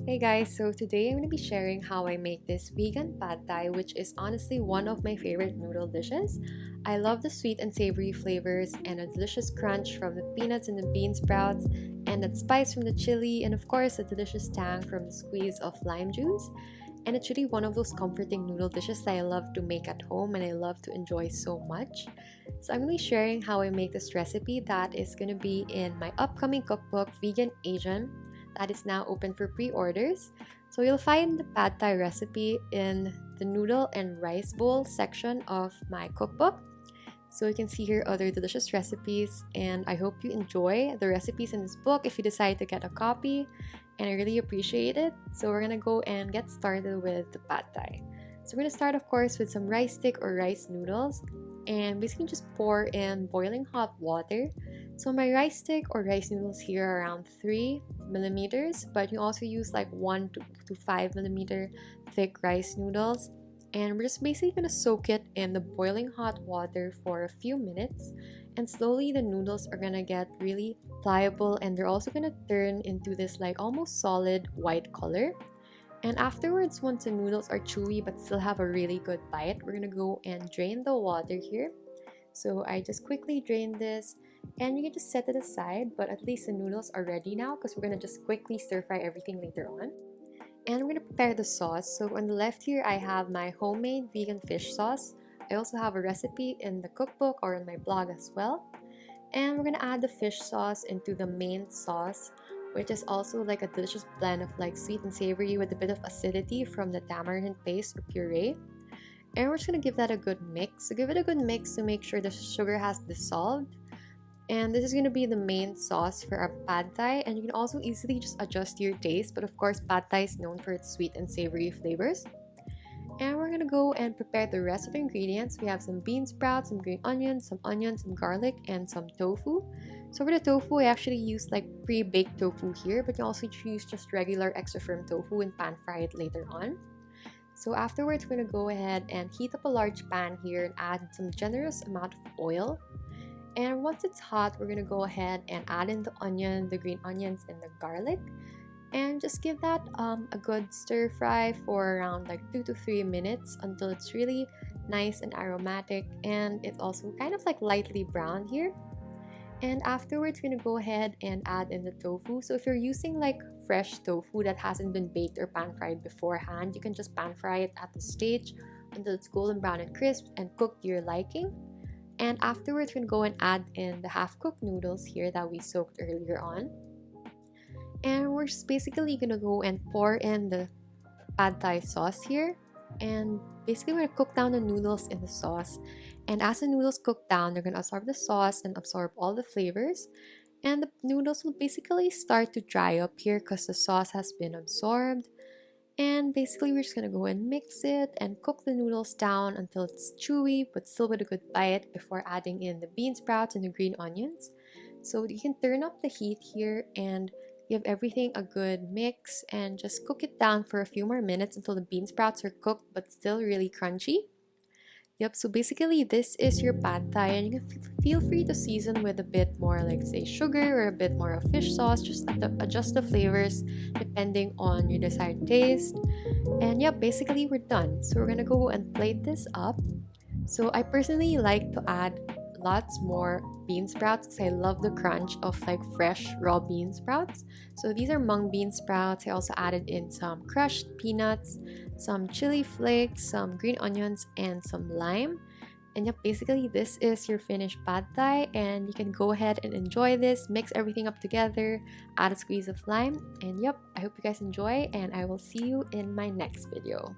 Hey guys, so today I'm going to be sharing how I make this vegan pad thai, which is honestly one of my favorite noodle dishes. I love the sweet and savory flavors and a delicious crunch from the peanuts and the bean sprouts, and that spice from the chili, and of course a delicious tang from the squeeze of lime juice. And it's really one of those comforting noodle dishes that I love to make at home and I love to enjoy so much. So I'm going to be sharing how I make this recipe that is going to be in my upcoming cookbook, Vegan Asian, that is now open for pre-orders. So you'll find the pad thai recipe in the noodle and rice bowl section of my cookbook. So you can see here other delicious recipes, and I hope you enjoy the recipes in this book if you decide to get a copy, and I really appreciate it. So we're gonna go and get started with the pad thai. So we're gonna start, of course, with some rice stick or rice noodles, and basically just pour in boiling hot water. So my rice stick or rice noodles here are around 3 millimeters, but you also use like 1 to 5 millimeter thick rice noodles. And we're just basically gonna soak it in the boiling hot water for a few minutes, and slowly the noodles are gonna get really pliable, and they're also gonna turn into this like almost solid white color. And afterwards, once the noodles are chewy but still have a really good bite, we're gonna go and drain the water here. So I just quickly drain this, and you can just set it aside, but at least the noodles are ready now because we're gonna just quickly stir fry everything later on. And we're gonna prepare the sauce. So on the left here, I have my homemade vegan fish sauce. I also have a recipe in the cookbook or in my blog as well. And we're gonna add the fish sauce into the main sauce, which is also like a delicious blend of like sweet and savory with a bit of acidity from the tamarind paste or puree. And we're just gonna give that a good mix. So give it a good mix to make sure the sugar has dissolved. And this is going to be the main sauce for our pad thai, and you can also easily just adjust to your taste, but of course pad thai is known for its sweet and savory flavors. And we're going to go and prepare the rest of the ingredients. We have some bean sprouts, some green onions, some garlic, and some tofu. So for the tofu, I actually use like pre-baked tofu here, but you also use just regular extra firm tofu and pan fry it later on. So afterwards, we're going to go ahead and heat up a large pan here and add some generous amount of oil. And once it's hot, we're gonna go ahead and add in the onion, the green onions, and the garlic, and just give that a good stir fry for around like 2 to 3 minutes until it's really nice and aromatic, and it's also kind of like lightly brown here. And afterwards, we're gonna go ahead and add in the tofu. So if you're using like fresh tofu that hasn't been baked or pan fried beforehand, you can just pan fry it at the stage until it's golden brown and crisp and cooked to your liking. And afterwards, we're gonna go and add in the half-cooked noodles here that we soaked earlier on. And we're just basically gonna go and pour in the pad thai sauce here. And basically, we're gonna cook down the noodles in the sauce. And as the noodles cook down, they're gonna absorb the sauce and absorb all the flavors. And the noodles will basically start to dry up here because the sauce has been absorbed. And basically, we're just gonna go and mix it and cook the noodles down until it's chewy but still with a good bite before adding in the bean sprouts and the green onions. So you can turn up the heat here and give everything a good mix and just cook it down for a few more minutes until the bean sprouts are cooked but still really crunchy. Yep, so basically this is your pad thai, and you can feel free to season with a bit more like say sugar or a bit more of fish sauce, just adjust the flavors depending on your desired taste. And yep, basically we're done. So we're gonna go and plate this up. So I personally like to add lots more bean sprouts because I love the crunch of like fresh raw bean sprouts. So these are mung bean sprouts. I also added in some crushed peanuts, some chili flakes, some green onions, and some lime. And yep, basically this is your finished pad thai, and you can go ahead and enjoy this, mix everything up together, add a squeeze of lime, and yep, I hope you guys enjoy, and I will see you in my next video.